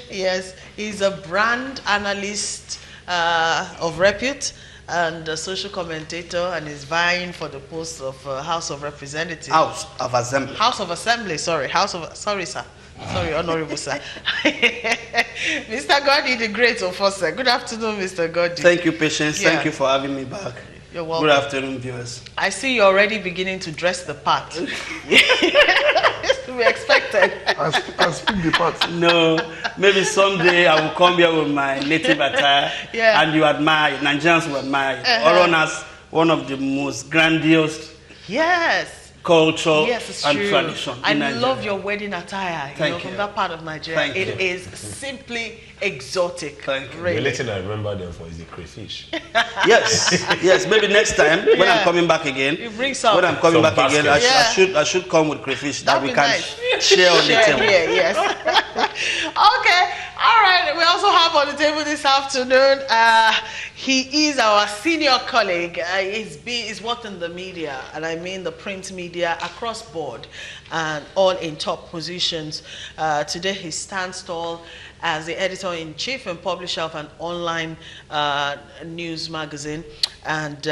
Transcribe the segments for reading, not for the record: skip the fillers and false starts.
Yes, he's a brand analyst of repute and a social commentator, and is vying for the post of House of Representatives. House of Assembly. House of Assembly, sorry. Sorry, sir. Sorry, Honorable Sir. Mr. Gordy, the great of us, sir. Good afternoon, Mr. Gordy. Thank you, Patience. Yeah. Thank you for having me back. You're welcome. Good afternoon, viewers. I see you're already beginning to dress the part. To be expected. I speak the part. No, maybe someday I will come here with my native attire, Yeah. and you admire, Nigerians will admire. Oron has one of the most grandiose culture Yes, and true. tradition I in Nigeria. love your wedding attire. Thank From you. that part of Nigeria. Thank you. It is simply exotic. Thank you. Really. The only thing I remember them for is the crayfish. Yes, maybe next time when Yeah. I'm coming back again. You bring some. When I'm coming Some back again, basket. I should come with crayfish that That'd we be can nice. share on the Share table. here, yes. Okay, all right. We also have on the table this afternoon. He is our senior colleague. He's worked in the media, and I mean the print media across board, and all in top positions. Today he stands tall as the editor-in-chief and publisher of an online news magazine, and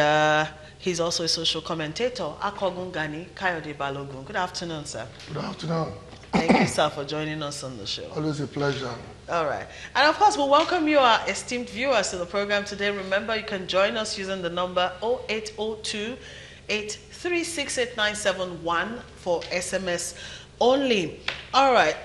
he's also a social commentator. Akogun Gani Kayode Balogun. Good afternoon, sir. Good afternoon. Thank you, sir, for joining us on the show. Always a pleasure. All right. And of course, we welcome you, our esteemed viewers, to the program today. Remember, you can join us using the number 0802 8368971 for SMS only. All right.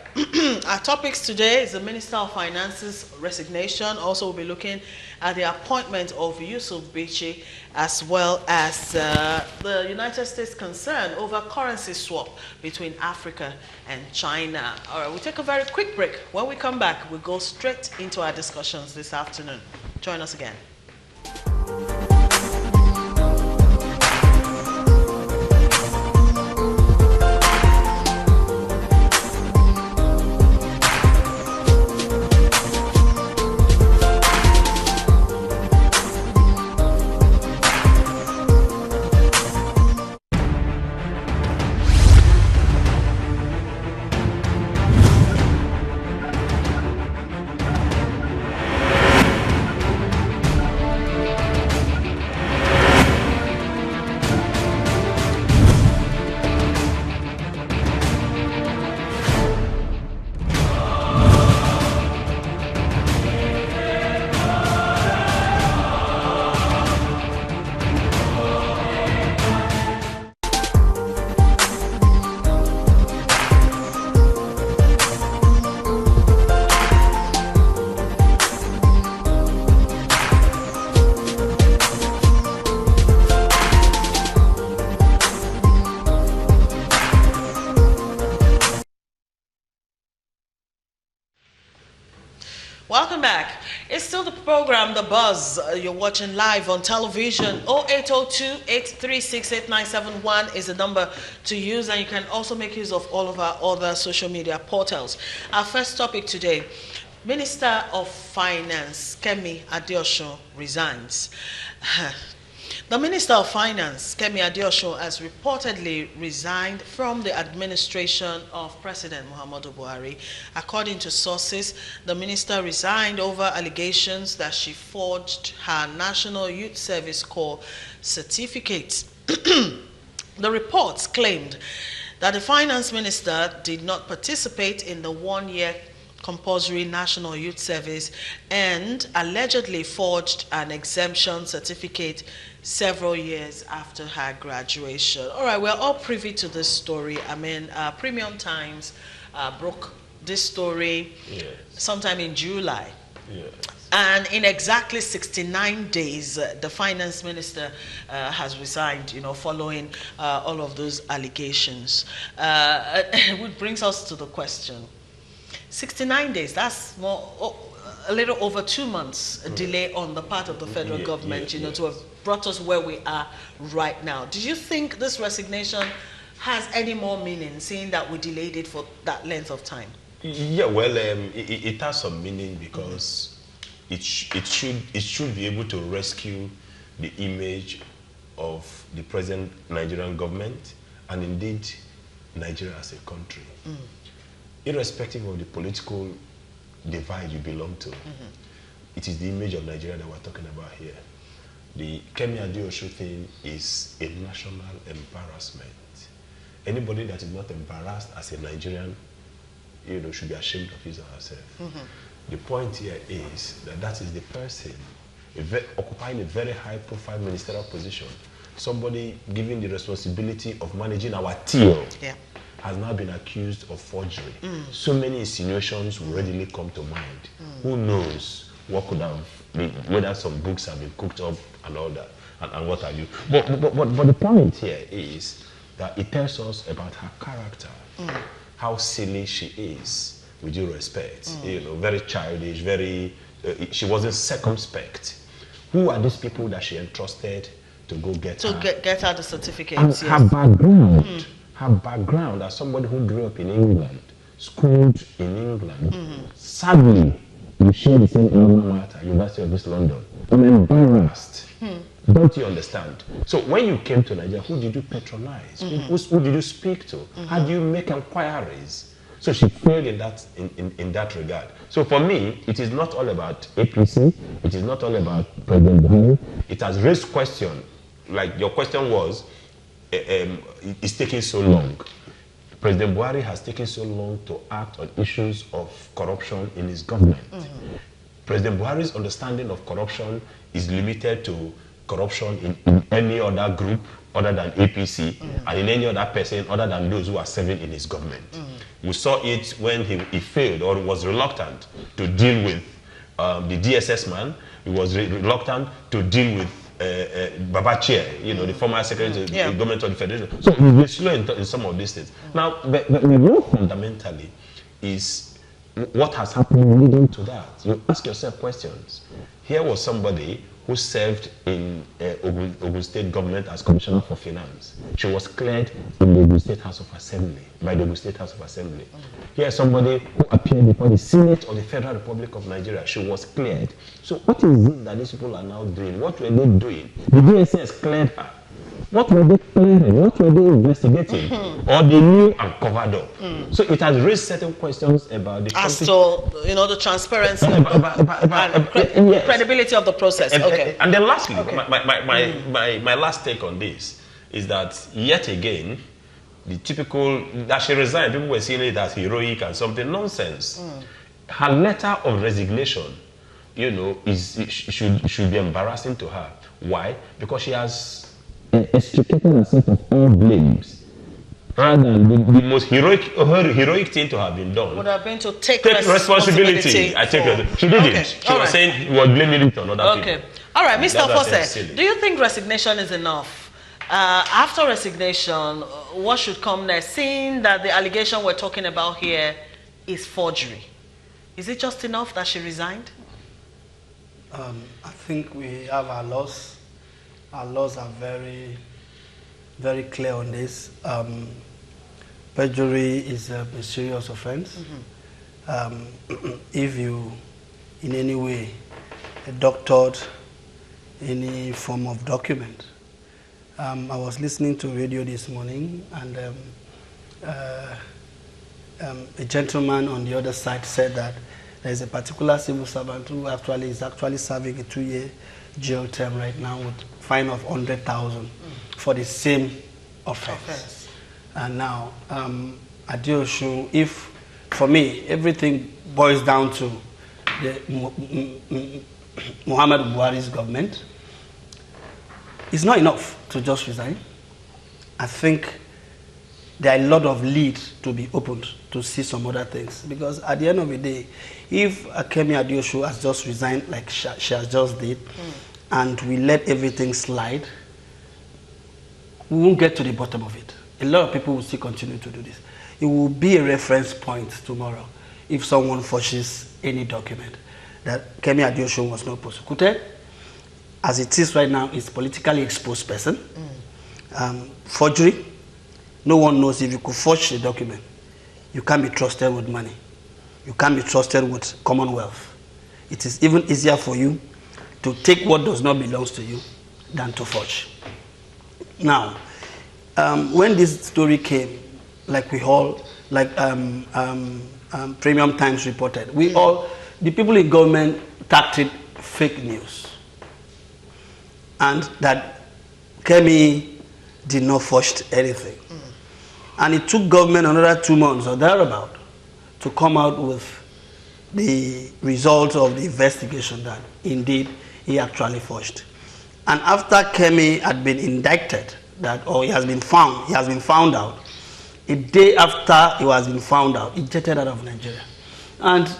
Our topics today is the Minister of Finance's resignation. Also, we'll be looking at the appointment of Yusuf Bichi, as well as the United States' concern over currency swap between Africa and China. All right, we'll take a very quick break. When we come back, we'll go straight into our discussions this afternoon. Join us again. Welcome back. It's still the program, The Buzz. You're watching live on television. 0802-836-8971 is the number to use, and you can also make use of all of our other social media portals. Our first topic today, Minister of Finance, Kemi Adeosun, resigns. The Minister of Finance, Kemi Adeosun, has reportedly resigned from the administration of President Muhammadu Buhari. According to sources, the minister resigned over allegations that she forged her National Youth Service Corps certificate. The reports claimed that the finance minister did not participate in the one-year compulsory National Youth Service and allegedly forged an exemption certificate several years after her graduation. All right, we're all privy to this story. I mean, Premium Times broke this story sometime in July. Yes. And in exactly 69 days, the finance minister has resigned, following all of those allegations. Which brings us to the question. 69 days, that's a little over 2 months delay on the part of the federal government, to have brought us where we are right now. Do you think this resignation has any more meaning, seeing that we delayed it for that length of time? Yeah, well, it has some meaning because it should be able to rescue the image of the present Nigerian government and indeed Nigeria as a country. irrespective of the political divide you belong to, it is the image of Nigeria that we're talking about here. The Kemi Adeosun thing is a national embarrassment. Anybody that is not embarrassed as a Nigerian, should be ashamed of his or herself. The point here is that is the person occupying a very high-profile ministerial position, somebody given the responsibility of managing our till, has now been accused of forgery. So many insinuations will readily come to mind. Who knows what could have been, whether some books have been cooked up and all that, and what have you. But the point here is that it tells us about her character, how silly she is, with due respect. Very childish, she wasn't circumspect. Who are these people that she entrusted to go get her? Get her the certificate. And her background. Her background as somebody who grew up in England, schooled in England. Sadly, we share the same alma mater, University of East London. I'm embarrassed. Don't you understand? So when you came to Nigeria, who did you patronize? Who did you speak to? How do you make inquiries? So she failed in that regard. So for me, it is not all about APC. It is not all about President Buhari. It has raised question, like your question was, it's taking so long. President Buhari has taken so long to act on issues of corruption in his government. President Buhari's understanding of corruption is limited to corruption in any other group other than APC and in any other person other than those who are serving in his government. We saw it when he failed or was reluctant to deal with the DSS man. He was reluctant to deal with Baba Chair, the former secretary to the government of the federation. So he's been slow in some of these things. Now, but more fundamentally is what has happened leading to that. You ask yourself questions. Here was somebody who served in Ogun State government as Commissioner for Finance. She was cleared in the Ogun State House of Assembly, by the Ogun State House of Assembly. Here is somebody who appeared before the Senate of the Federal Republic of Nigeria. She was cleared. So what is it that these people are now doing? What were they doing? The DSS cleared her. What were they clearing? What were they investigating? Or they knew and covered up? So it has raised certain questions about the as to the transparency and credibility of the process. And then lastly, my last take on this is that yet again, the typical that she resigned, people were seeing it as heroic and something nonsense. Her letter of resignation, should be embarrassing to her. Why? Because she has extricated herself of all blames. Rather than the most heroic thing to have been done would have been to take responsibility. She didn't. She was saying he was blaming it on other people. All right, Mr. Fosse, do you think resignation is enough? After resignation, what should come next? Seeing that the allegation we're talking about here is forgery, is it just enough that she resigned? I think we have our laws. Our laws are very, very clear on this. Perjury is a serious offense. If you, in any way, doctored any form of document. I was listening to radio this morning, and a gentleman on the other side said that there is a particular civil servant who is actually serving a 2-year jail term right now with fine of 100,000 for the same offense. And now, Adeosun, if, for me, everything boils down to the Muhammad Buhari's government, it's not enough to just resign. I think there are a lot of leads to be opened to see some other things. Because at the end of the day, if Kemi Adeosun has just resigned like she has just did, and we let everything slide, we won't get to the bottom of it. A lot of people will still continue to do this. It will be a reference point tomorrow if someone forges any document that Kemi Adeosun was not prosecuted. As it is right now, it's politically exposed person. Forgery. No one knows if you could forge a document. You can't be trusted with money. You can't be trusted with commonwealth. It is even easier for you to take what does not belong to you than to forge. Now, when this story came, like we all, like Premium Times reported. The people in government tagged it fake news. And that Kemi did not forge anything. And it took government another 2 months or thereabout to come out with the results of the investigation that indeed he actually forged. And after Kemi had been indicted, he has been found out, a day after he has been found out, he jetted out of Nigeria. And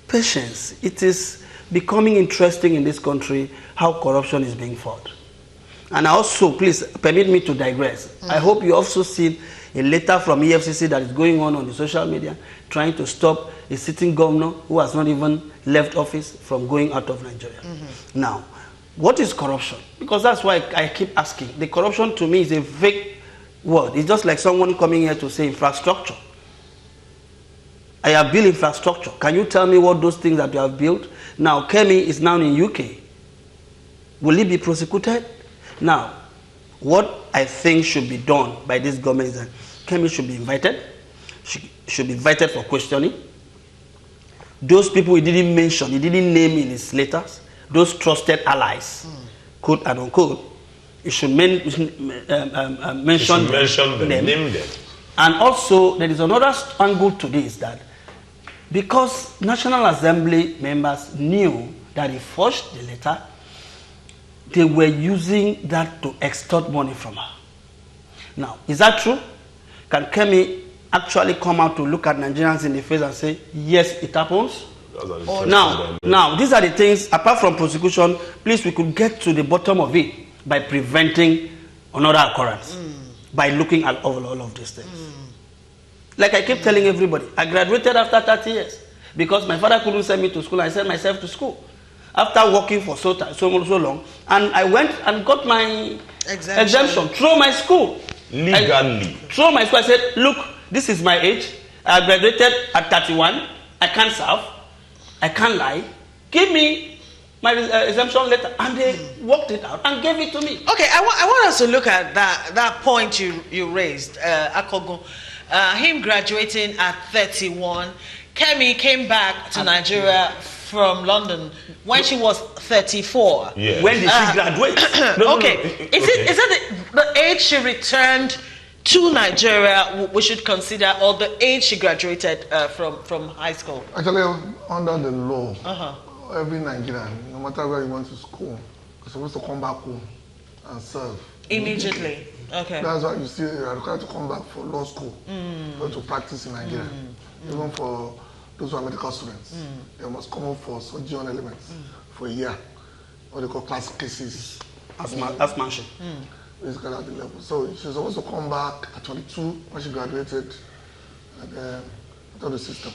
patience, it is becoming interesting in this country how corruption is being fought. And also, please permit me to digress. I hope you also see a letter from EFCC that is going on the social media trying to stop a sitting governor who has not even left office from going out of Nigeria. Now, what is corruption? Because that's why I keep asking. The corruption to me is a vague word. It's just like someone coming here to say infrastructure. I have built infrastructure. Can you tell me what those things that you have built? Now, Kemi is now in UK. Will he be prosecuted? Now, what I think should be done by this government is that Kemi should be invited. Should be invited for questioning. Those people he didn't mention, he didn't name in his letters, those trusted allies, quote and unquote, you should mention them, name them. And also, there is another angle to this, that because National Assembly members knew that he forged the letter, they were using that to extort money from her. Now, is that true? Can Kemi actually come out to look at Nigerians in the face and say, yes, it happens? Now, these are the things, apart from prosecution, please, we could get to the bottom of it by preventing another occurrence, by looking at all of these things. Like I keep telling everybody, I graduated after 30 years because my father couldn't send me to school. I sent myself to school after working for so long, and I went and got my exemption through my school. Legally. Through my school, I said, look, this is my age. I graduated at 31. I can't serve. I can't lie. Give me my exemption letter. And they worked it out and gave it to me. Okay, I want us to look at that point you raised, Akogun. Him graduating at 31. Kemi came back to Nigeria from London when she was 34. Yeah. When did she graduate? Is it the age she returned to Nigeria we should consider, or the age she graduated from high school? Actually, under the law, every Nigerian, no matter where you went to school, is supposed to come back home and serve. Immediately. Okay. That's why you see you are required to come back for law school, to practice in Nigeria. Even for those who are medical students, they must come up for sojourn elements for a year, what they call classic cases. As mentioned. Basically at the level. So she's supposed to come back at 22 when she graduated into the system.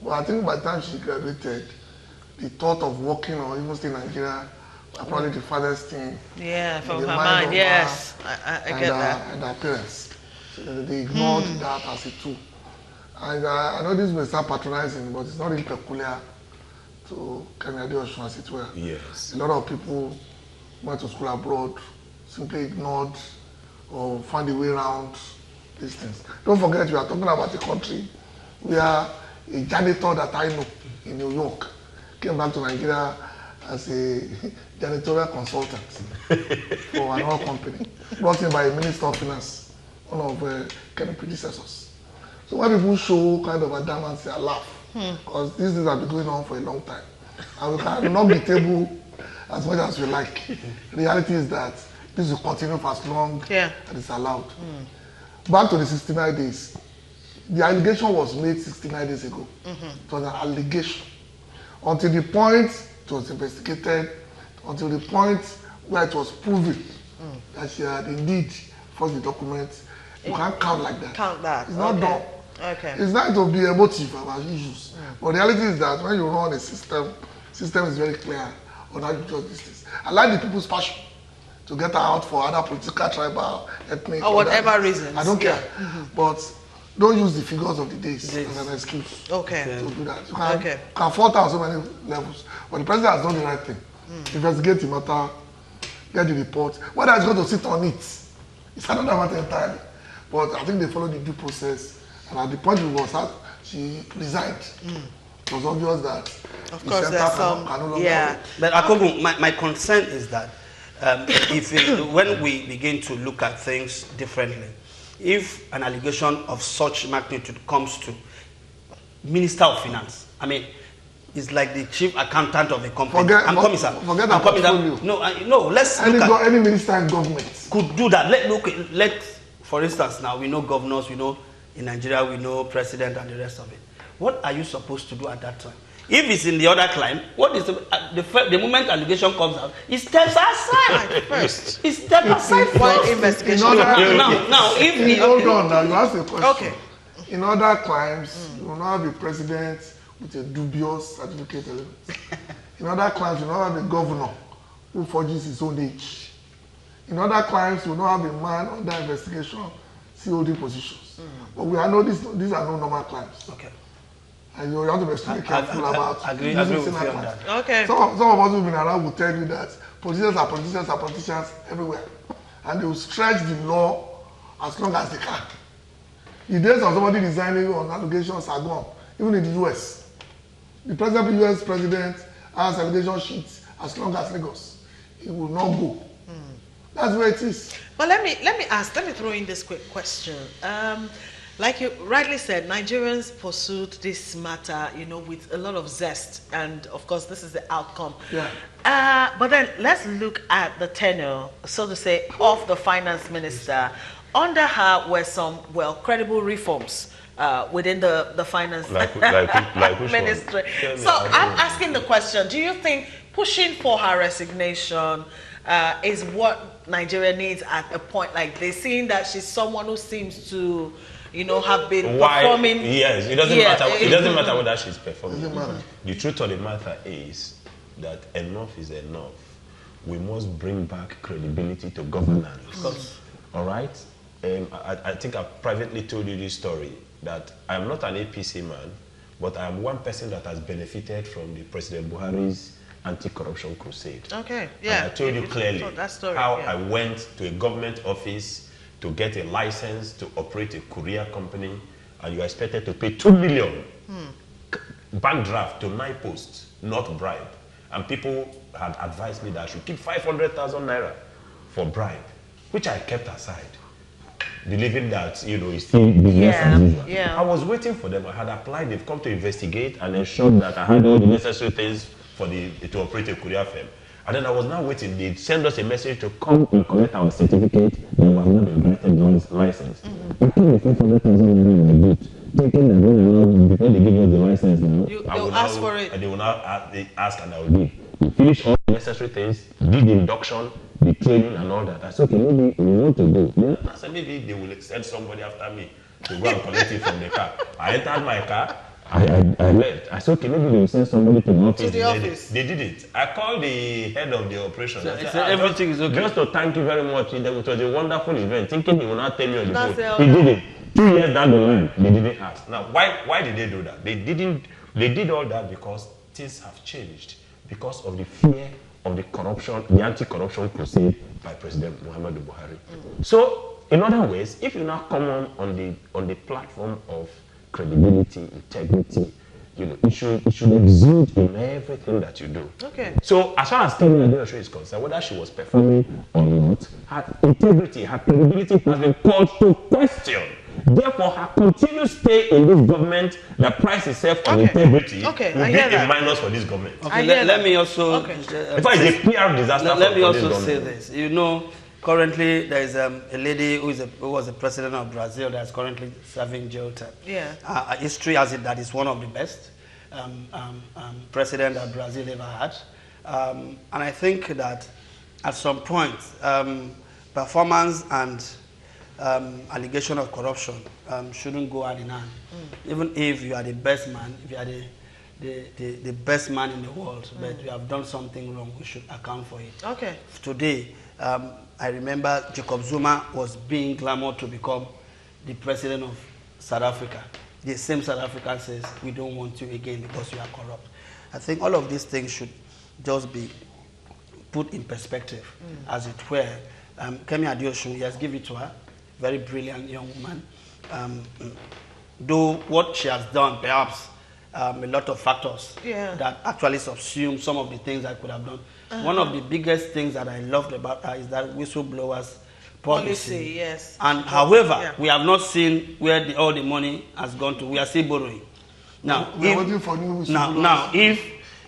But I think by the time she graduated, the thought of working or even staying in Nigeria was probably the farthest thing. Yeah, from her mind, yes. I get that. And her parents. So they ignored that as a tool. And I know this may sound patronizing, but it's not really peculiar to Kemi Adeosun as it were. Yes. A lot of people went to school abroad, simply ignored or found a way around these things. Don't forget, we are talking about a country where a janitor that I know in New York came back to Nigeria as a janitorial consultant for an oil company, brought in by a minister of finance, one of Kemi's predecessors. So when people show kind of adamance, I laugh, because these things have been going on for a long time. And we can knock the table as much as we like. The reality is that this will continue for as long as it's allowed. Back to the 69 days. The allegation was made 69 days ago. It was an allegation. Until the point it was investigated, until the point where it was proven that she had indeed forged the documents, you can't count like that. Count that. It's not done. Okay. It's not to be emotive about issues. But the reality is that when you run a system is very clear on how you judge these things. I like the people's passion to get out for other political, tribal, ethnic, or whatever reasons. I don't care. But don't use the figures of the days as an excuse to do that. You can fault on so many levels. But the president has done the right thing. Investigate the matter, get the report. Whether it's going to sit on it, it's another matter entirely. But I think they followed the due process. And at the point we was she resigned. It was obvious that Of the course, center there's can no longer yeah. But Akogun, my concern is that when we begin to look at things differently, if an allegation of such magnitude comes to Minister of Finance, I mean, it's like the chief accountant of a company. Forget I'm coming, sir. Forget I'm that coming, portfolio. No, let's look at Any minister in government could do that. Let, for instance, now we know governors, we know in Nigeria, we know president and the rest of it. What are you supposed to do at that time? If it's in the other clime, what is the moment allegation comes out, it steps aside first. It steps aside While first. investigation. Now, if hold on now, you ask a question. Okay. In other crimes, you will not have a president with a dubious certificate element. In other crimes, you will not have a governor who forges his own age. In other crimes, you will not have a man under investigation still holding positions. But we know these are no normal crimes. Okay. And you have to be extremely careful about agree using with you similar on crimes. that. Okay. Some of us who've been around will tell you that politicians are politicians everywhere. And they will stretch the law as long as they can. The days of somebody resigning on allegations are gone, even in the US. The president of the US president has allegation sheets as long as Lagos. It will not go. That's where it is. But let me throw in this quick question. Like you rightly said, Nigerians pursued this matter, with a lot of zest, and of course, this is the outcome. Yeah. But then let's look at the tenure, so to say, of the finance minister. Under her were some credible reforms within the finance Like which ministry. One? So I'm asking the question: do you think pushing for her resignation is what Nigeria needs at a point like this, seeing that she's someone who seems to have been performing. Yes, it doesn't matter. It doesn't matter whether she's performing. Doesn't matter. The truth of the matter is that enough is enough. We must bring back credibility to governance. Of course. All right. I think I privately told you this story that I am not an APC man, but I am one person that has benefited from the President Buhari's anti-corruption crusade. Okay. Yeah. And I told you clearly that story, how yeah. I went to a government office to get a license to operate a courier company, and you are expected to pay 2 million bank draft to 9 posts, not bribe. And people had advised me that I should keep 500,000 naira for bribe, which I kept aside, believing that it's still business as usual. Yeah. I was waiting for them. I had applied. They've come to investigate and ensured that I had all the necessary things for to operate a courier firm. And then I was now waiting. They send us a message to come and collect our certificate. Then we have not been granted the license. I came with 500,000 naira in my boot, thinking that before they give us the license now, They'll ask for it. And they will now ask, and I will give. We finish all the necessary things, did the induction, the training, and all that. I said, okay, maybe we want to go. Then I said, maybe they will send somebody after me to go and collect it from the car. I entered my car. I left. I said, okay, maybe they will send somebody to the office. To the office. They did it. I called the head of the operation. So, I said, everything is okay. Just to thank you very much. It was a wonderful event. Thinking he will not tell me on the That's phone. it, He okay. did it. 2 years down the line, they didn't ask. Now, why did they do that? They did all that because things have changed. Because of the fear of the corruption, the anti-corruption crusade by President Muhammadu Buhari. So, in other ways, if you now come on the platform of credibility, integrity, it should exude in everything that you do. Okay. So, as far as Kemi Adeosun is concerned, whether she was performing or not, her integrity, her credibility has been called to question. Therefore, her continued stay in this government, the price itself on integrity will be a minus for this government. Okay, let me also. In fact, it's a PR disaster. Let me also say this. Currently there is a lady who was the president of Brazil that is currently serving jail term. Yeah. History has it that is one of the best president that Brazil ever had. And I think that at some point, performance and allegation of corruption shouldn't go hand in hand. Even if you are the best man, if you are the best man in the world, but you have done something wrong, we should account for it. Okay. Today, I remember Jacob Zuma was being clamored to become the president of South Africa. The same South Africa says, we don't want you again because you are corrupt. I think all of these things should just be put in perspective, as it were. Kemi Adeosun, he has given it to her, very brilliant young woman. though what she has done, perhaps a lot of factors that actually subsume some of the things I could have done. One of the biggest things that I loved about her is that whistleblowers policy. Yes. And however, we have not seen where all the money has gone to. We are still borrowing. Now,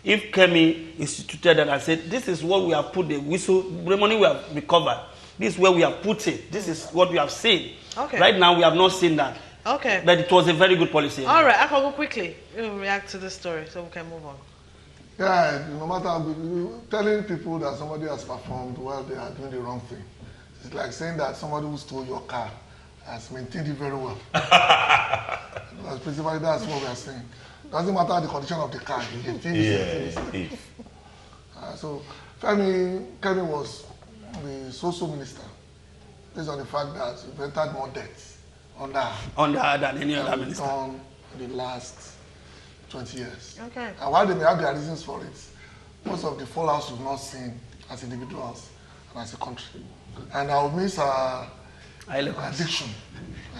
if Kemi instituted that and said, this is what we have put the money we have recovered, this is where we have put it, this is what we have seen. Okay. Right now, we have not seen that. Okay. But it was a very good policy. All right, I can go quickly. We'll react to this story so we can move on. Yeah, no matter telling people that somebody has performed while they are doing the wrong thing. It's like saying that somebody who stole your car has maintained it very well. Principally, that's what we are saying. Doesn't matter the condition of the car. So, Kemi was the social minister based on the fact that we've entered more debts under her than any other minister in the last 20 years. Okay. And while they may have their reasons for it, most of the fallouts we've not seen as individuals and as a country. And I'll miss our addiction,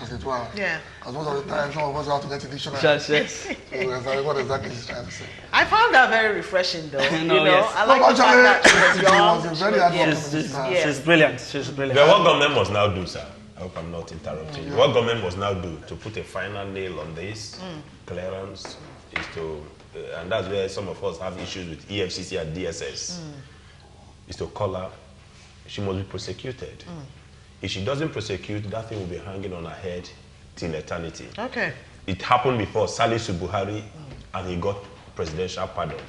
as it were. Yeah. Because most of the time, some of us have to get a dictionary. Yes. So what exactly he's trying to say. I found that very refreshing, though. Yes. I like the fact that she was a very hard She's brilliant. She's brilliant. But what government must now do, sir? I hope I'm not interrupting. Yeah. What government must now do to put a final nail on this clearance is to, and that's where some of us have issues with EFCC and DSS, is to call her. She must be prosecuted. If she doesn't prosecute, that thing will be hanging on her head till eternity. Okay. It happened before Salisu Buhari, and he got presidential pardon.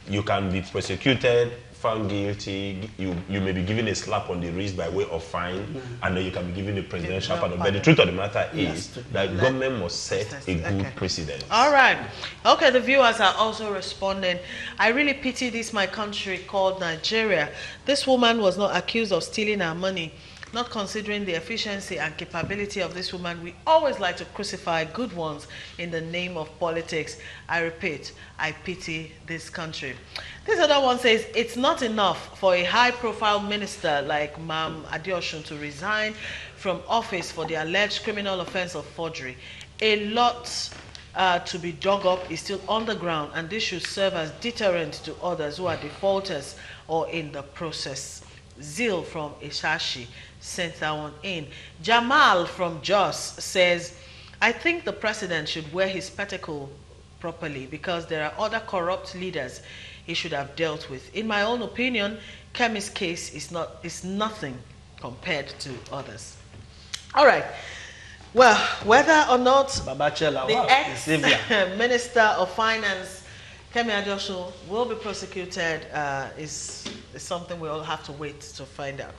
You can be prosecuted, found guilty, you may be given a slap on the wrist by way of fine, and then you can be given a presidential pardon. But the truth of the matter is that government must set a good precedent. All right. Okay, the viewers are also responding. I really pity this my country called Nigeria. This woman was not accused of stealing our money. Not considering the efficiency and capability of this woman, we always like to crucify good ones in the name of politics. I repeat, I pity this country. This other one says, it's not enough for a high-profile minister like Ma'am Adeosun to resign from office for the alleged criminal offense of forgery. A lot to be dug up is still on the ground, and this should serve as deterrent to others who are defaulters or in the process. Zeal from Ishashi sent that one in. Jamal from Jos says, I think the president should wear his spectacle properly because there are other corrupt leaders he should have dealt with. In my own opinion, Kemi's case is nothing compared to others. All right. Well, whether or not the ex-minister of finance Kemi Adeosun will be prosecuted is something we all have to wait to find out.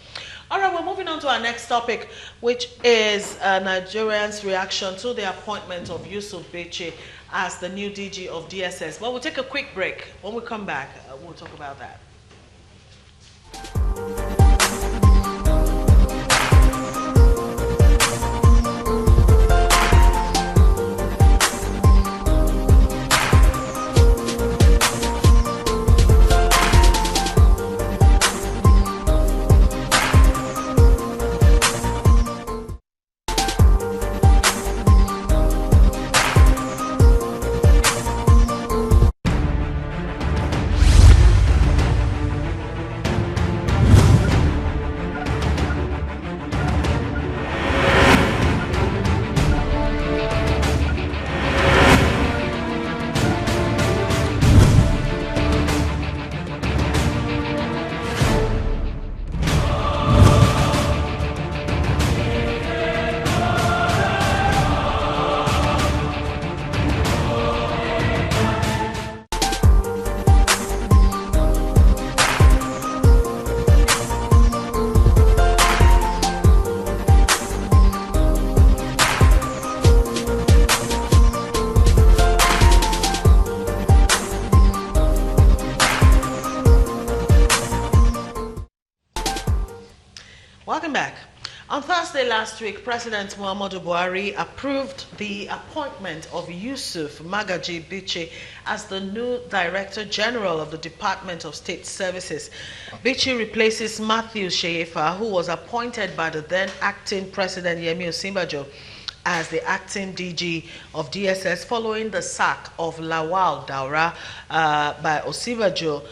All right, we're moving on to our next topic, which is Nigerians' reaction to the appointment of Yusuf Bichi as the new DG of DSS. But we'll take a quick break. When we come back, we'll talk about that. Welcome back. On Thursday last week, President Muhammadu Buhari approved the appointment of Yusuf Bichi as the new Director General of the Department of State Services. Bichi replaces Matthew Sheyefa, who was appointed by the then acting President Yemi Osinbajo as the acting DG of DSS following the sack of Lawal Daura by Osibajo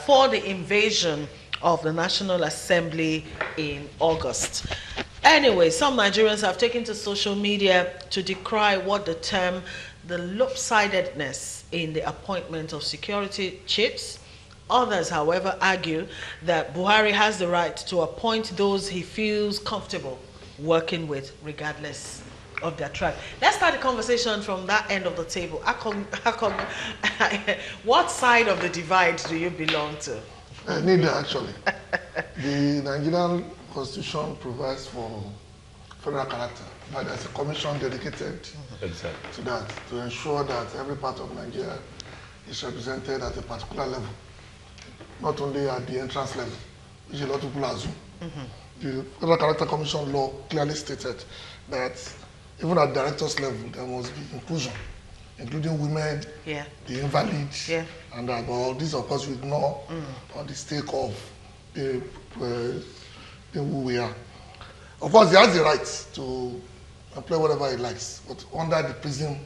for the invasion of the National Assembly in August. Anyway, some Nigerians have taken to social media to decry what they term the lopsidedness in the appointment of security chiefs. Others, however, argue that Buhari has the right to appoint those he feels comfortable working with, regardless of their tribe. Let's start the conversation from that end of the table. What side of the divide do you belong to? Neither, actually. The Nigerian Constitution provides for federal character, but there's a commission dedicated to that, to ensure that every part of Nigeria is represented at a particular level, not only at the entrance level, which a lot of people assume. The Federal Character Commission law clearly stated that even at directors level, there must be inclusion, including women, the invalid, and that. But all this, of course, we ignore on the stake of the who we are. Of course, he has the right to employ whatever he likes, but under the prism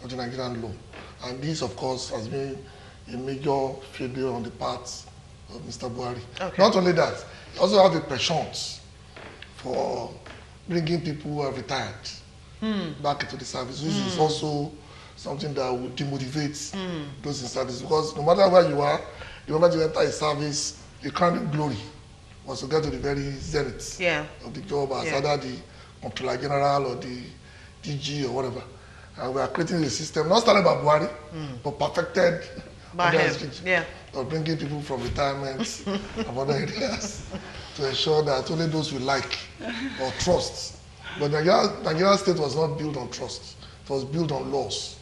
of the Nigerian law. And this, of course, has been a major failure on the part of Mr. Buhari. Not only that, he also has a penchant for bringing people who are retired back into the service, which is also something that would demotivate those in service. Because no matter where you are, the moment you enter a service, the crowning glory was to get to the very zenith of the job as either the Comptroller General or the DG or whatever. And we are creating a system, not started by Buhari, but perfected by him. Of bringing people from retirement and other areas to ensure that only those we like or trust. But Nigerian state was not built on trust. It was built on laws.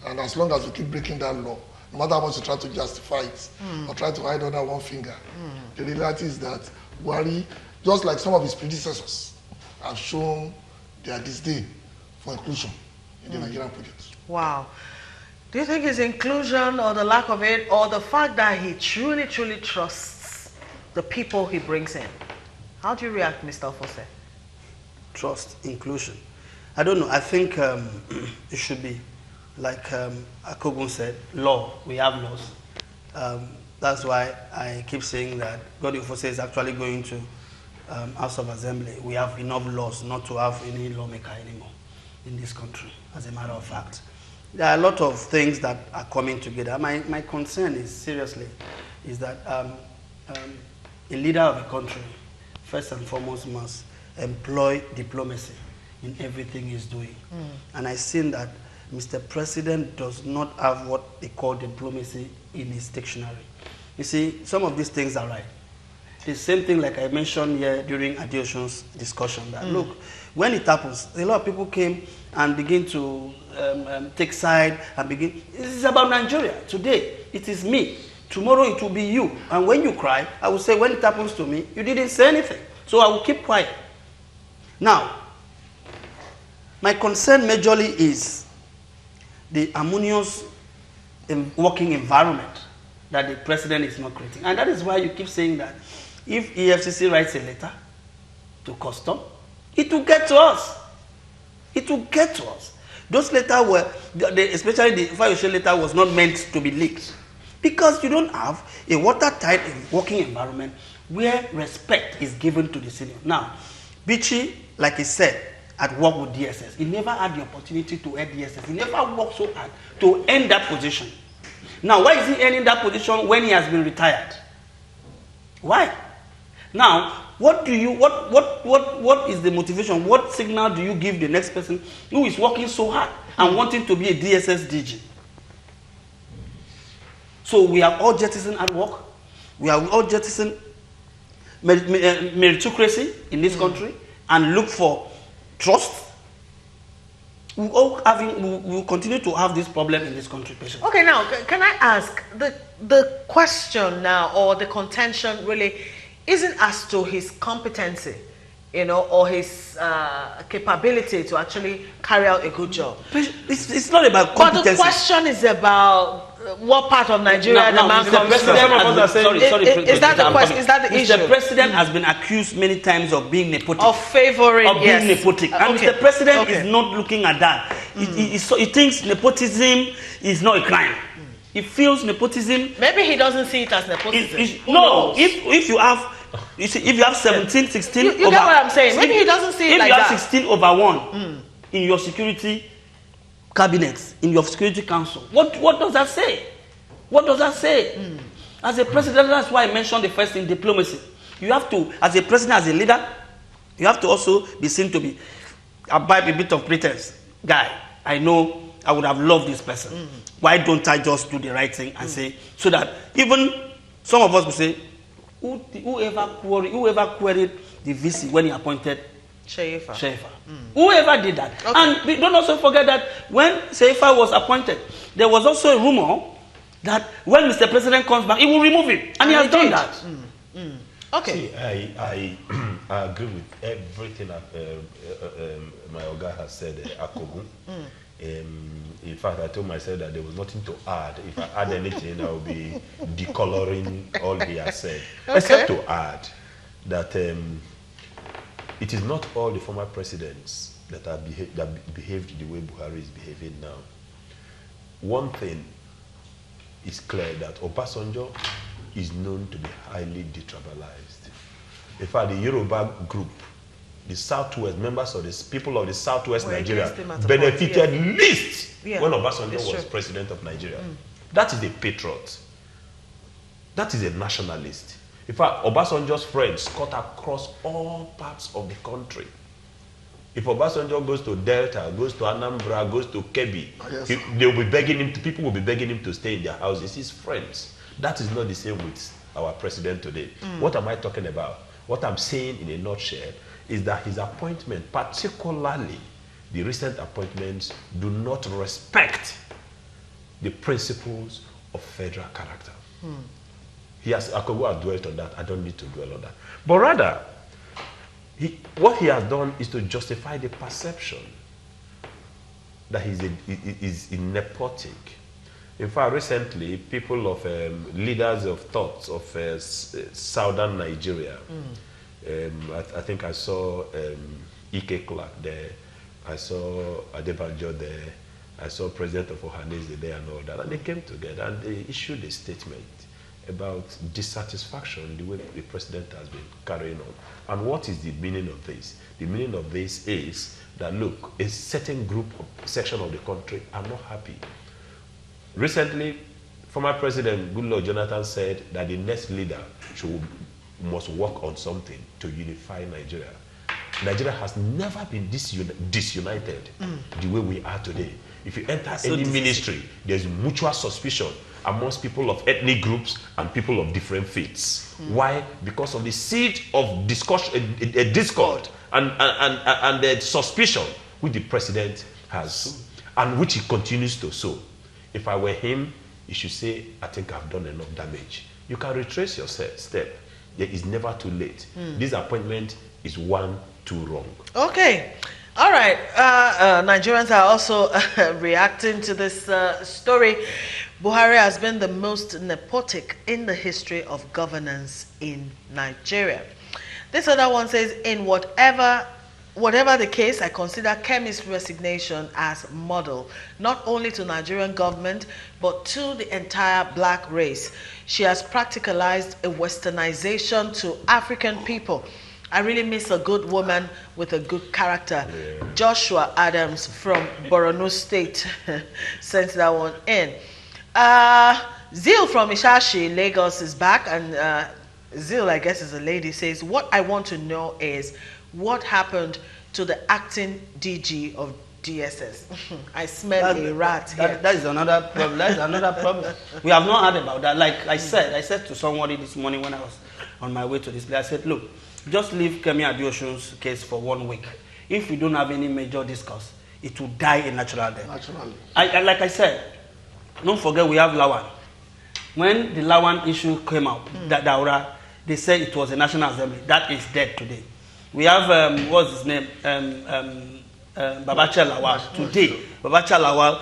And as long as we keep breaking that law, no matter how much you try to justify it or try to hide under one finger, the reality is that Buhari, just like some of his predecessors, have shown their disdain for inclusion in the Nigerian project. Wow. Do you think his inclusion or the lack of it, or the fact that he truly, truly trusts the people he brings in? How do you react, Mr. Ofose? Trust, inclusion. I don't know. I think it should be, like Akobun said, law. We have laws. That's why I keep saying that God Ofose is actually going to House of Assembly. We have enough laws not to have any lawmaker anymore in this country, as a matter of fact. There are a lot of things that are coming together. My concern is, seriously, is that a leader of a country, first and foremost, must employ diplomacy in everything he's doing. And I've seen that Mr. President does not have what they call diplomacy in his dictionary. You see, some of these things are right. The same thing like I mentioned here during Adeosun's discussion, that look, when it happens, a lot of people came and begin to take side and begin. This is about Nigeria. Today, it is me. Tomorrow, it will be you. And when you cry, I will say, when it happens to me, you didn't say anything. So I will keep quiet. Now, my concern majorly is the harmonious working environment that the president is not creating. And that is why you keep saying that if EFCC writes a letter to custom, it will get to us. It will get to us. Those letters were, especially the Fayoshe letter, was not meant to be leaked. Because you don't have a watertight working environment where respect is given to the senior. Now, Bichi, like he said, had worked with DSS. He never had the opportunity to head DSS. He never worked so hard to end that position. Now, why is he ending that position when he has been retired? Why? Now, what is the motivation? What signal do you give the next person who is working so hard and wanting to be a DSS DG? So we are all jettisoned at work. We are all jettisoned meritocracy in this country and look for trust. We will continue to have this problem in this country, patiently. Okay, now can I ask, the question now, or the contention really isn't as to his competency, or his capability to actually carry out a good job. It's not about competency. But the question is about what part of Nigeria the man comes from? Is that the question? Is that the issue? Mr. President has been accused many times of being nepotic. Of favoring, of being nepotic. And Mr. President is not looking at that. He thinks nepotism is not a crime. He feels nepotism. Maybe he doesn't see it as nepotism. If you have 17, 16 you over, get what I'm saying. Maybe he doesn't see it like that. If you have 16 over 1 in your security cabinet, in your security council, what does that say? What does that say? As a president, that's why I mentioned the first thing, diplomacy. You have to, as a president, as a leader, you have to also be seen to be abide a bit of pretense. Guy, I know I would have loved this person. Why don't I just do the right thing and say, so that even some of us will say, whoever queried the VC when he appointed Sheifa. Whoever did that. Okay. And we don't also forget that when Sheifa was appointed, there was also a rumor that when Mr. President comes back, he will remove him. And he has done that. Okay. See, I agree with everything my Oga has said, Akogu. In fact, I told myself that there was nothing to add. If I add anything, I will be decoloring all he has said. Okay. Except to add that it is not all the former presidents that behaved the way Buhari is behaving now. One thing is clear, that Obasanjo is known to be highly detribalized. In fact, the Yoruba group, the Southwest, members of the people of the Southwest Nigeria benefited least when Obasanjo was president of Nigeria. That is a patriot. That is a nationalist. In fact, Obasanjo's friends cut across all parts of the country. If Obasanjo goes to Delta, goes to Anambra, goes to Kebbi, they will be begging him. People will be begging him to stay in their houses. His friends. That is not the same with our president today. What am I talking about? What I'm saying in a nutshell is that his appointment, particularly the recent appointments, do not respect the principles of federal character. Akogo has dwelt on that. I don't need to dwell on that. But rather, what he has done is to justify the perception that he's nepotic. In fact, recently, people of leaders of thoughts of southern Nigeria, I think I saw Ike Clark there, I saw Adebanjo there, I saw President of Ohanese there and all that, and they came together and they issued a statement about dissatisfaction the way the president has been carrying on. And what is the meaning of this? The meaning of this is that, look, a certain section of the country are not happy. Recently, former President Goodluck Jonathan said that the next leader must work on something to unify Nigeria. Nigeria has never been disunited the way we are today. If you enter any ministry, there's mutual suspicion amongst people of ethnic groups and people of different faiths. Why? Because of the seed of discord and the suspicion which the president has and which he continues to sow. If I were him, he should say, I think I've done enough damage. You can retrace your step. It is never too late. This appointment is one too wrong. Okay. All right. Nigerians are also reacting to this story. Buhari has been the most nepotic in the history of governance in Nigeria. This other one says, in whatever the case, I consider Kemi's resignation as model, not only to Nigerian government, but to the entire black race. She has practicalized a westernization to African people. I really miss a good woman with a good character. Yeah. Joshua Adams from Borno State sent that one in. Zil from Ishashi, Lagos is back, and Zil, I guess is a lady, says, what I want to know is what happened to the acting DG of DSS. I smell a rat here. That is another problem. That is another problem. We have not heard about that. Like I said to somebody this morning when I was on my way to this place, I said, look, just leave Kemi Adeosun's case for 1 week. If we don't have any major discourse, it will die a natural death. Naturally. Like I said, don't forget we have Lawan. When the Lawan issue came out, they said it was a National Assembly. That is dead today. We have, what's his name? Babacha Lawal. Today, Babacha Lawal,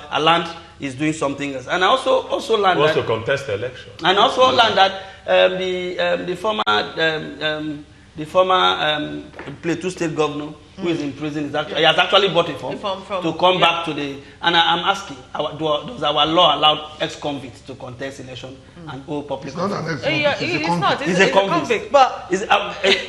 is doing something else. And I also learned Wants that to contest the election. and I also learned that the former Plateau State governor who is in prison is actually, he has actually bought a form to come back to the. And I'm asking, does our law allow ex-convicts to contest election and hold public? It's not an office? ex-convict. It's not. He's It's a a convict. But Is,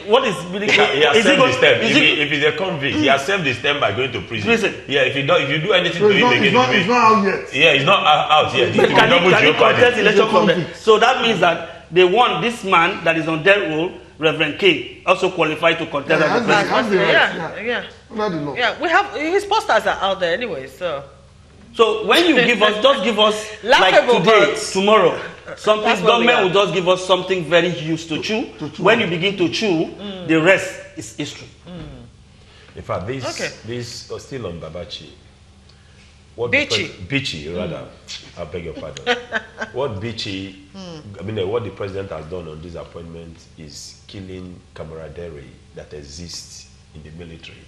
what is really? He has is it served going- his term. is it- If he's a convict, he has served his term by going to prison. Prison. Yeah, if you do anything So to him again, it's not out yet. yeah, he's not out yet. But He can double he contest jeopardy. election from there? convict. So that means that they want this man that is on death row, Reverend K, also qualified to contest Yeah, as the that's president. right. yeah. Under the law. Yeah, we have his posters are out there anyway, so So when you give us, just give us like Laughable today, words. tomorrow, something. That's what we Government are. will just give us something very huge to chew. When you begin to chew, the rest is history. In fact, this still on Babachi. What Bichi. Bichi, rather. I beg your pardon. What Bichi, I mean, what the president has done on this appointment is killing camaraderie that exists in the military,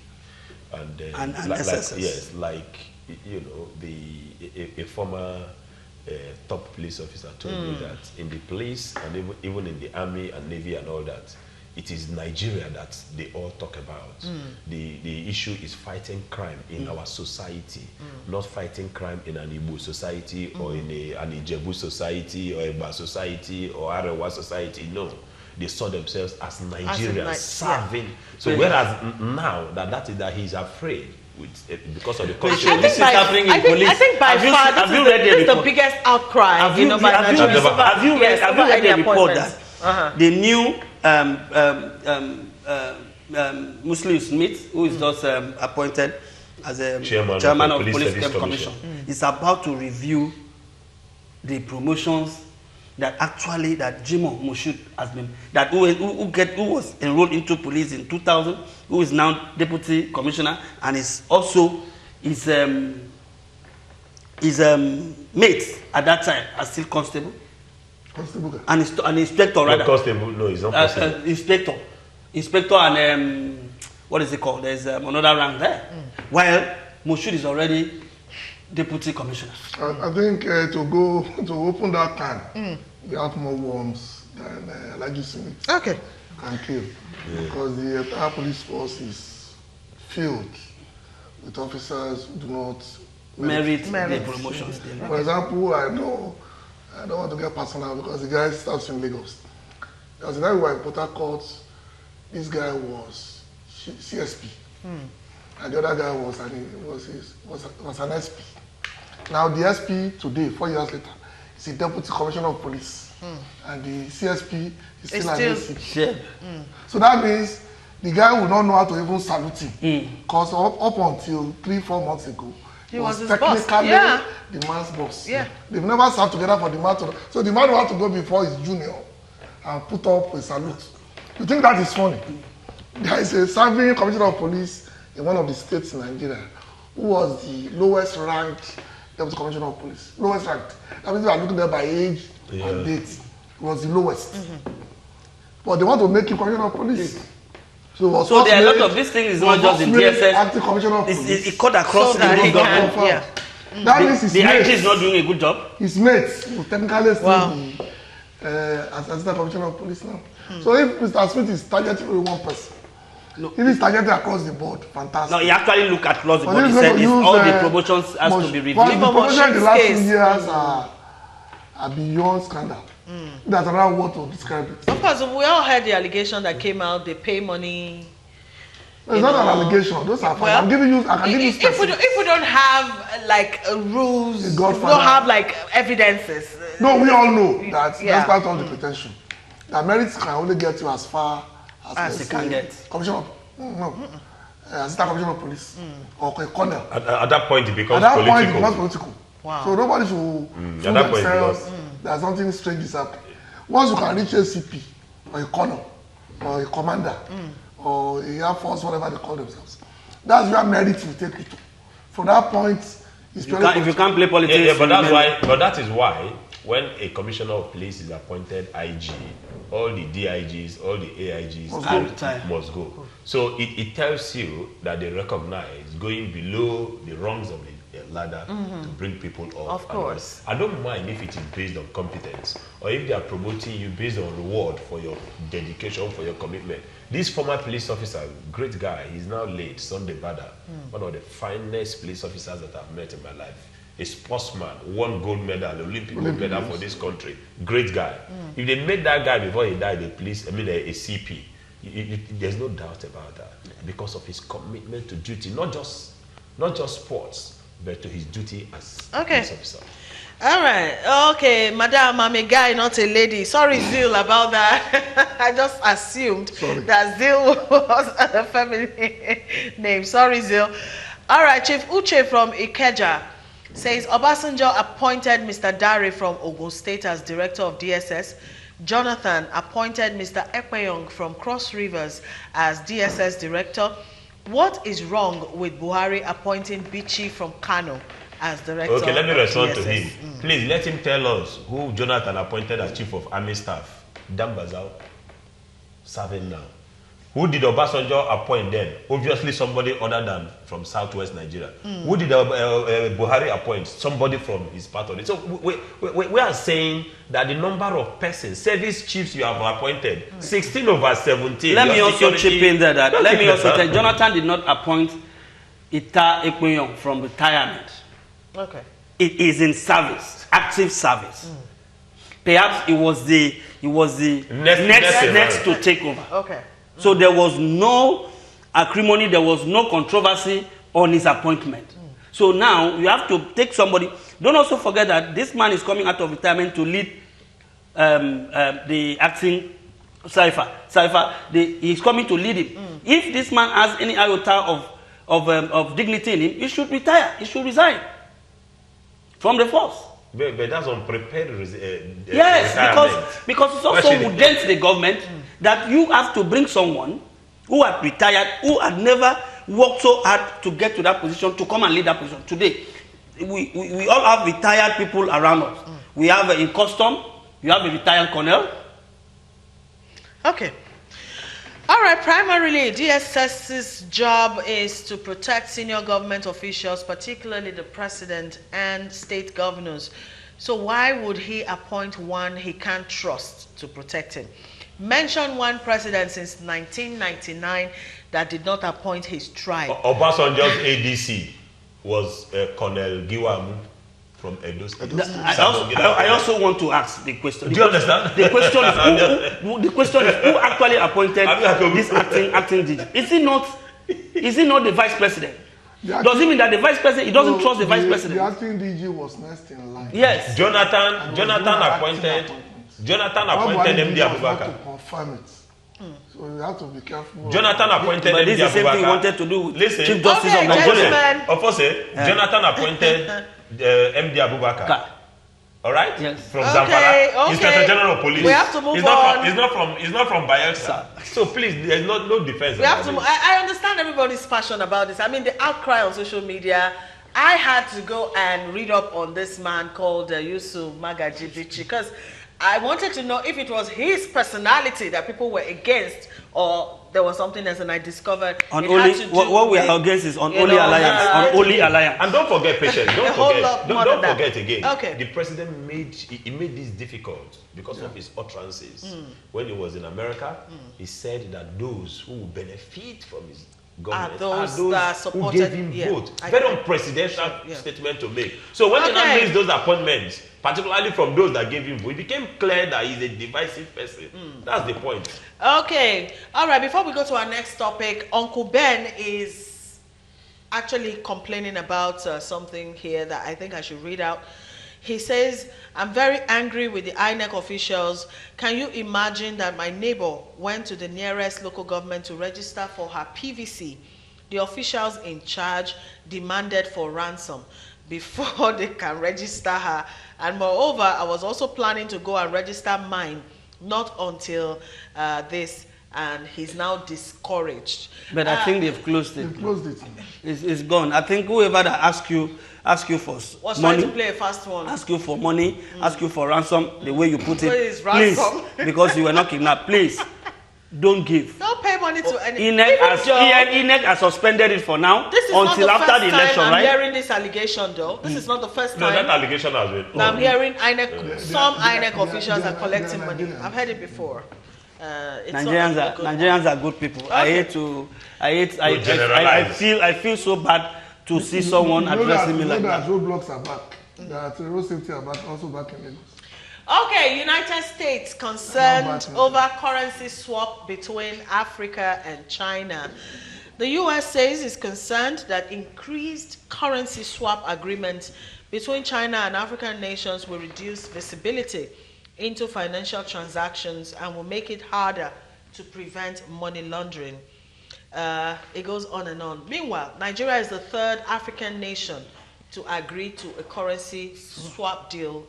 and SSS. like you know, a former top police officer told me that in the police and even in the army and navy and all that, it is Nigeria that they all talk about. The issue is fighting crime in our society, not fighting crime in an Igbo society or in an Ijebu society or a Ba society or Arewa society. No, they saw themselves as Nigerians serving. So whereas now that he's afraid because of the culture. This is happening in police. I think by far have you this read is the report? biggest outcry. Have you by read the report that the new Muslim Smith, who is just appointed as a chairman of Police Service Commission, is about to review the promotions that Jimo Moshood has been, who was enrolled into police in 2000, who is now deputy commissioner and is also his mate at that time as still constable. An inspector rather. Not constable, no, it's not constable. Inspector and what is it called? There's another rank there. While Moshood is already deputy commissioner. I think to open that can, we have more worms than like you see Okay. can kill. Because the entire police force is filled with officers who do not merit the promotions. For example, I don't want to get personal because the guy starts in Lagos. There was a time we were in Port Harcourt, this guy was CSP. And the other guy was an SP. Now the SP today, 4 years later, is a deputy commissioner of police. And the CSP is still an ACP. So that means the guy will not know how to even salute him. Because up until 3-4 months ago, he was his technically boss. the man's boss. Yeah. They've never sat together for the man to. So the man will have to go before his junior and put up a salute. You think that is funny? There is a serving commissioner of police in one of the states in Nigeria who was the lowest ranked deputy commissioner of police. Lowest ranked. That means we are looking there by age and date. He was the lowest. But they want to make him commissioner of police. So there are a lot of these things. Is not just in DSS. Commissioner of police. It cut across So the that he government. can, That means his The mate, IG is not doing a good job. his mates will technically still Wow. be assistant commissioner of police now. So if Mr. Smith is targeting only one person, if he's targeting across the board, fantastic. No, he actually look at clause the But board. He he's said going to if use, all the promotions has to be reviewed. But the Even promotion in the last 2 Moshood's years are beyond scandal. That's another word to describe it. Of course, we all heard the allegation that came out. They pay money. It's not an allegation. Those are facts. Well, I'm giving you. I can give you specifics. if we don't have like rules, The we Godfather. don't have like evidences. No, we all know that Yeah. despite all the pretension, that merits can only get you as far As let's it can say, get. Commissioner, assistant commissioner of police or a colonel. At that point, it At becomes that political. point, it becomes political. Wow. So nobody should fool At that point, themselves that something strange is happening. Once you can reach a CP or a colonel or a commander or a Air Force, whatever they call themselves, that's where merit will take you to. From that point, it's If you can't play politics, Yeah, but that's you why. But that is why when a commissioner of police is appointed IG, all the DIGs, all the AIGs must go. So it tells you that they recognize going below the rungs of the ladder to bring people up. Of course. I don't mind if it is based on competence or if they are promoting you based on reward for your dedication, for your commitment. This former police officer, great guy, he's now late, Sunday Bada, one of the finest police officers that I've met in my life. A sportsman, won gold medal, Olympic gold medal for this country. Great guy. If they made that guy before he died a CP, there's no doubt about that because of his commitment to duty, not just sports, but to his duty as police officer. All right. Okay, Madam, I'm a guy, not a lady. Sorry, Zil, about that. I just assumed that Zil was a feminine name. Sorry, Zil. All right, Chief Uche from Ikeja says Obasanjo appointed Mr. Dare from Ogun State as director of DSS. Jonathan appointed Mr. Ekpeyong from Cross Rivers as DSS director. What is wrong with Buhari appointing Bichi from Kano as director? Okay, let me respond to DSS. him. Please let him tell us who Jonathan appointed as chief of army staff. Dambazao, serving now. Who did Obasanjo appoint then? Obviously somebody other than from southwest Nigeria. Who did Buhari appoint? Somebody from his part of it. So we are saying that the number of persons, service chiefs you have appointed, 16 over 17. Let me also chip in there that, let me also tell Jonathan did not appoint Ita Ekpeyong from retirement. Okay. It is in service, active service. Perhaps it was the next to take over. Okay. So there was no acrimony, there was no controversy on his appointment. So now you have to take somebody. Don't also forget that this man is coming out of retirement to lead the acting Cypher. He's coming to lead him. If this man has any iota of dignity in him, he should retire. He should resign from the force. But that's unprepared Yes, because it's also against the government that you have to bring someone who had retired, who had never worked so hard to get to that position, to come and lead that position. Today, we all have retired people around us. We have in custom, you have a retired colonel. Okay. All right, primarily, DSS's job is to protect senior government officials, particularly the president and state governors. So why would he appoint one he can't trust to protect him? Mention one president since 1999 that did not appoint his tribe. Obasanjo's ADC was Colonel Giwamu from Edo State. I also want to ask the question. Do you understand? The question is who actually appointed this acting DG? Is he not the vice president? Does it mean that the vice president, he doesn't trust the vice president? The acting DG was next in line. Yes. Jonathan appointed MD Abubakar. To confirm it. So you have to be careful. Jonathan appointed MD Abubakar. But this is the same thing he wanted to do with Chief Justice of Nigeria. Jonathan appointed MD Abubakar. All right? Yes. From Zamfara. Inspector General of Police. We have to move on. He's not from Bayelsa. So please, there's no defense. We have to. I understand everybody's passion about this. I mean, the outcry on social media. I had to go and read up on this man called Yusuf Bichi because I wanted to know if it was his personality that people were against or there was something else, and I discovered what we are against is unholy alliance. And don't forget, patience. Don't forget again. Okay. The president made this difficult because of his utterances. When he was in America, he said that those who will benefit from his government are those that who gave him vote. Very unprecedented statement to make. So when he now makes those appointments, particularly from those that gave him vote, it became clear that he's a divisive person. That's the point. Okay. All right. Before we go to our next topic, Uncle Ben is actually complaining about something here that I think I should read out. He says, I'm very angry with the INEC officials. Can you imagine that my neighbor went to the nearest local government to register for her PVC? The officials in charge demanded for ransom before they can register her. And moreover, I was also planning to go and register mine, not until this, and he's now discouraged. But I think they've closed it. They closed it. It's gone. I think whoever that ask you for was money, trying to play a fast one. ask you for money, ask you for ransom, the way you put it, Please, please, ransom. because you were not kidnapped, please, don't give. Don't pay money to any. INEC has suspended it for now until after the election, I'm right? hearing this allegation, though. This is not the first No, time. that allegation has been. I'm hearing INEC. Some INEC they are- officials they are are collecting money. Nigerians. I've heard it before. Nigerians are good people. Okay. I feel so bad to see someone addressing me like that. Roadblocks are back. That road safety are back, also back in Lagos. Okay, United States concerned over currency swap between Africa and China. The U.S. says it's concerned that increased currency swap agreements between China and African nations will reduce visibility into financial transactions and will make it harder to prevent money laundering. It goes on and on. Meanwhile, Nigeria is the third African nation to agree to a currency swap deal,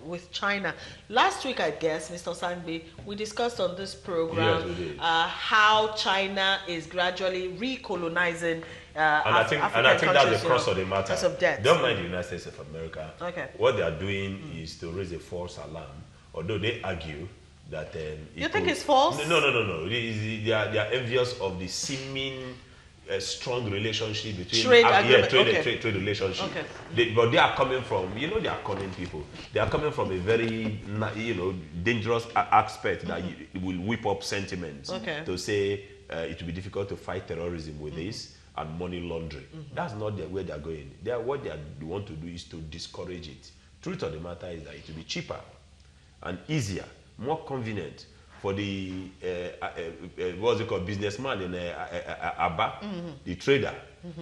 with China. Last week, I guess, Mr. Sangbi, we discussed on this program how China is gradually recolonizing I think that's the crux of the matter. Because of debt. Don't mind the United States of America. Okay. What they are doing is to raise a false alarm, although they argue that you think it's false? No. They are envious of the seeming strong relationship between trade relationship. Okay. But they are coming from, they are cunning people. They are coming from a very, dangerous aspect that will whip up sentiments to say it will be difficult to fight terrorism with this and money laundering. That's not where they are going. What they want to do is to discourage it. Truth of the matter is that it will be cheaper and easier, more convenient for the what's it called, businessman in Aba, the trader,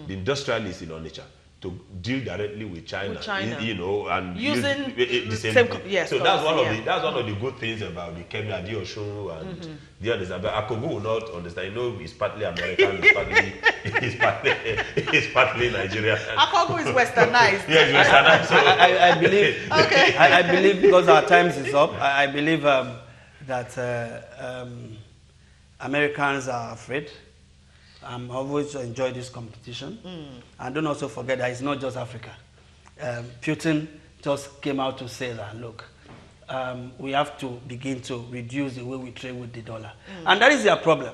the industrialist in Onitsha, to deal directly with China. And using the same. So that's one of the good things about the Kemi Adeosun and the others. But Akogu will not understand. He's partly American, he's partly Nigerian. Akogu is westernized. Yes, westernized. So I believe. Okay. I believe, because our times is up. I believe that Americans are afraid. I've always enjoyed this competition. And don't also forget that it's not just Africa. Putin just came out to say that, look, we have to begin to reduce the way we trade with the dollar. And that is their problem.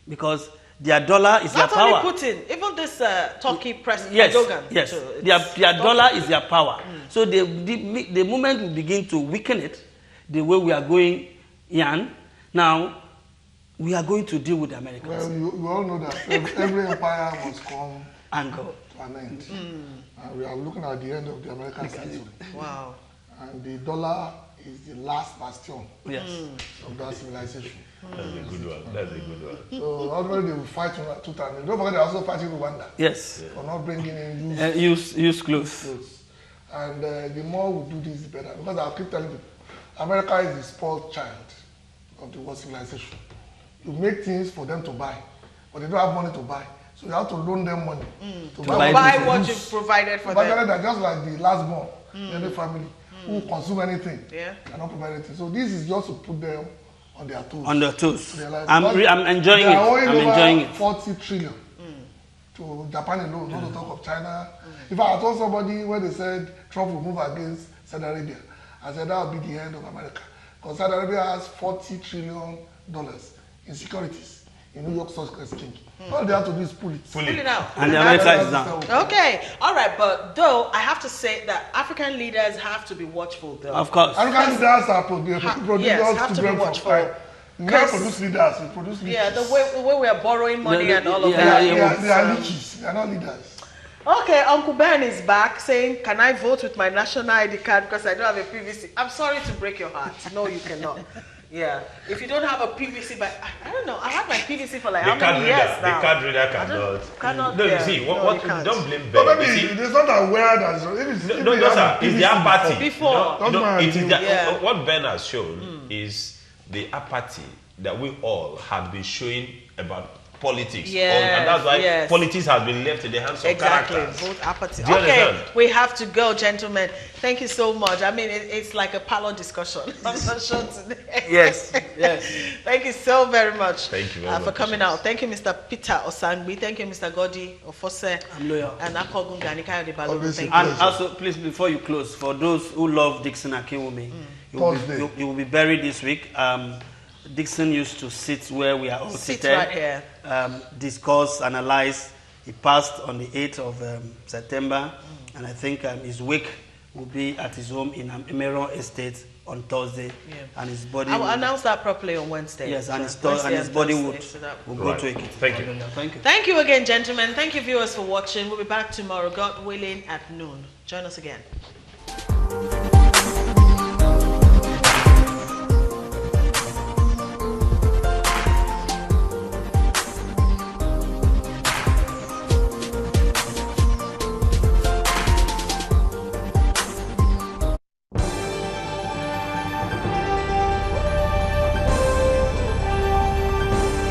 Because their dollar is their power. Not only Putin, even this Turkey president, Erdogan. Yes, their dollar is their power. So the moment we begin to weaken it, the way we are going now, we are going to deal with the Americans. Well, you all know that every empire must come and go to an end. And we are looking at the end of the American century. Wow. And the dollar is the last bastion of that civilization. That's a good one. So ultimately they will fight tooth and nail. Don't forget they're also fighting Rwanda. Yes. For not bringing in used clothes. And the more we do this, the better. Because I'll keep telling you, America is the spoiled child of the world civilization. You make things for them to buy, but they don't have money to buy. So you have to loan them money to buy what you've provided for them. They're just like the last born in any family who consume anything and not provide anything. So this is just to put them on their toes. On their toes. I'm enjoying it. I'm enjoying it. 40 trillion to Japan alone, not to talk of China. In fact, I told somebody when they said Trump will move against Saudi Arabia, I said that will be the end of America. Because Saudi Arabia has $40 trillion in securities in New York Stock Exchange. All they have to do is pull it. Pull it out. And the America is down. Okay, all right, but though I have to say that African leaders have to be watchful, though. Of course. African leaders are producers have to be watchful. We never produce leaders, we produce leaders. Yeah, the way we are borrowing money and all of They are leeches, they are not leaders. Okay, Uncle Ben is back saying, can I vote with my national ID card because I don't have a PVC? I'm sorry to break your heart. No, you cannot. Yeah. If you don't have a PVC, but I don't know. I have my PVC for like how many years now? The card reader cannot. No, you see, what don't blame Ben. But maybe it's not aware that it's the apathy. Before. What Ben has shown is the apathy that we all have been showing about politics. And that's why politics has been left in the hands of characters. Vote apathy. Okay, we have to go, gentlemen. Thank you so much. I mean, it's like a parlor discussion on the show today. Yes. Thank you so very much. Thank you very much for coming out. Thank you, Mr. Peter Osangbi. Thank you, Mr. Godi Ofose. I'm loyal. And Akogun Ganika Odebalo. Thank and you. Also, please, before you close, for those who love Dixon Akinwumi, you will be buried this week. Dixon used to sit where we are all Sit seated, right here. Discuss, analyze. He passed on the 8th of September, and I think his wake will be at his home in Emeron Estate on Thursday, and his body. I will announce that properly on Wednesday. Yes, and Wednesday his body Thursday, will Right. go to Ekiti. Thank you. Thank you. Thank you again, gentlemen. Thank you, viewers, for watching. We'll be back tomorrow, God willing, at noon. Join us again.